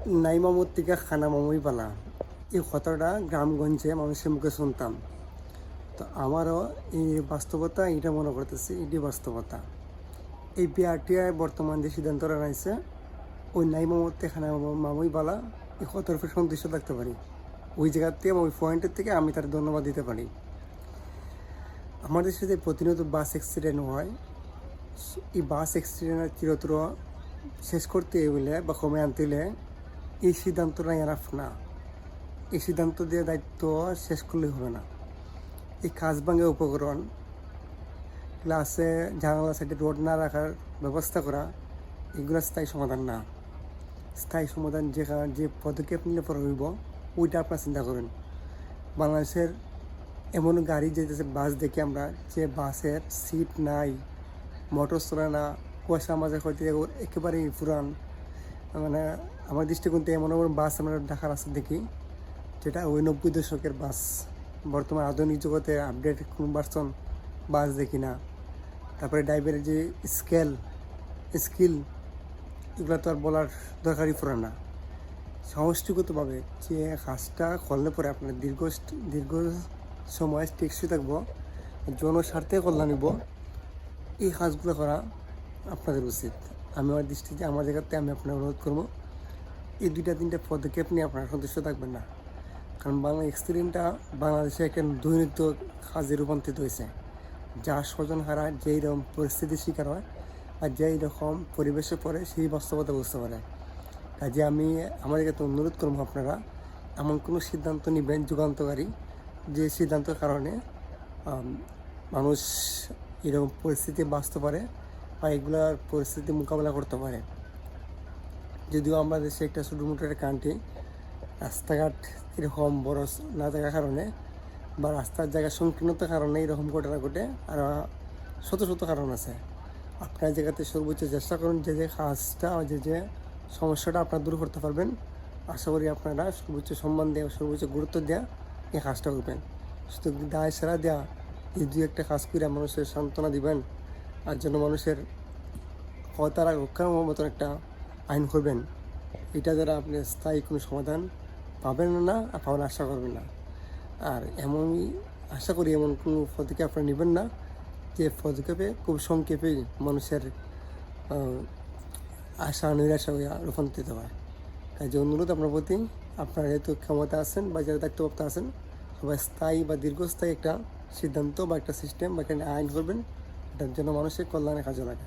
নাই মামুর থেকে খানা মামুই পালা, এই কথাটা গ্রামগঞ্জে মানুষের মুখে শুনতাম। তো আমারও এই বাস্তবতা এটা মনে করতেছি, এটি বাস্তবতা। এই বিআরটিআই বর্তমান যে সিদ্ধান্তটা নিয়েছে, ওই নাই মামুর থেকে খানা মামুই পালা, এই কথার উপর সন্তুষ্ট থাকতে পারি। ওই জায়গার থেকে ওই পয়েন্টের থেকে আমি তার ধন্যবাদ দিতে পারি। আমাদের সাথে প্রতিনিয়ত বাস অ্যাক্সিডেন্ট হয়, এই বাস অ্যাক্সিডেন্টের চিরতর শেষ করতে হলে বা কমে আনতে হলে এই সিদ্ধান্তটা এনাফ না। এই সিদ্ধান্ত দিয়ে দায়িত্ব শেষ করলেই হবে না। এই কাজ ভাঙে উপকরণ, ক্লাসে জানালা সাইডে রোড না রাখার ব্যবস্থা করা, এগুলো স্থায়ী সমাধান না। স্থায়ী সমাধান যে পদক্ষেপ নিলে পরে হইব, ওইটা আপনারা চিন্তা করেন। বাংলাদেশের এমন গাড়ি যেতেছে, বাস দেখে আমরা, যে বাসের সিট নাই, মোটর চলে না, কুয়াশা মাঝে হইতে একেবারেই পুরান। মানে আমার দৃষ্টিকোণ থেকে এমন এমন বাস আমরা ঢাকার রাস্তা দেখি, যেটা ওই 90 দশকের বাস। বর্তমান আধুনিক জগতে আপডেট কোনো ভার্সন বাস দেখি না। তারপরে ড্রাইভারের যে স্কিল, এগুলো তো আর বলার দরকারই পড়ে না। সমষ্টিগতভাবে যে কাজটা করলে পরে আপনার দীর্ঘ সময় টেকসই থাকবো, জনস্বার্থে কল্যাণ নিব, এই কাজগুলো করা আপনাদের উচিত। আমি আমার দৃষ্টিতে, আমার জায়গাতে আমি আপনার অনুরোধ করবো, এই 2-3টা পদক্ষেপ নিয়ে আপনারা সন্তুষ্ট থাকবেন না। কারণ বাংলা এক্সিডেন্টটা বাংলাদেশে একটা দৈনিক কাজে রূপান্তরিত হয়েছে। যা স্বজন হারা যেই রকম পরিস্থিতির শিকার হয় আর যেই রকম পরিবেশে পড়ে, সেই বাস্তবতা বুঝতে পারে। কাজে আমি আমাদের কাছে অনুরোধ করবো, আপনারা এমন কোনো সিদ্ধান্ত নেবেন যুগান্তকারী, যে সিদ্ধান্তের কারণে মানুষ এরকম পরিস্থিতি বাঁচতে পারে বা এগুলার পরিস্থিতি মোকাবেলা করতে পারে। যদিও আমরা দেশে একটা ছোটোমোটো একটা কান্ট্রি, রাস্তাঘাট এরকম বড় না থাকার কারণে বা রাস্তার জায়গা সংকীর্ণতার কারণে এরকম ঘটনা ঘটে, আর শত কারণ আছে। আপনার জায়গাতে সর্বোচ্চ চেষ্টা করুন যে কাজটা, যে সমস্যাটা আপনারা দূর করতে পারবেন। আশা করি আপনারা সর্বোচ্চ সম্মান দেওয়া, সর্বোচ্চ গুরুত্ব দেওয়া এই কাজটা করবেন। শুধু দায় সেরা দেওয়া, এই 2-1টা কাজ করে মানুষের সান্ত্বনা দিবেন, আর জন্য মানুষের হতারা রক্ষার মতন একটা আইন করবেন, এটা দ্বারা আপনি স্থায়ী কোনো সমাধান পাবেন না, আর পাবেন আশা করবেন না। আর এমনই আশা করি এমন কোনো পদক্ষেপ আপনারা নেবেন না, যে পদক্ষেপে খুব সংক্ষেপেই মানুষের আশা নিরাশা হয়ে রূপান্তরিত হয়। তাই যে অনুরোধ আপনার প্রতি, আপনারা যেহেতু ক্ষমতা আছেন বা যারা দায়িত্বপ্রাপ্ত আছেন, সবাই স্থায়ী বা দীর্ঘস্থায়ী একটা সিদ্ধান্ত বা একটা সিস্টেম বা একটা আইন করবেন, এটার জন্য মানুষের কল্যাণে কাজে লাগে।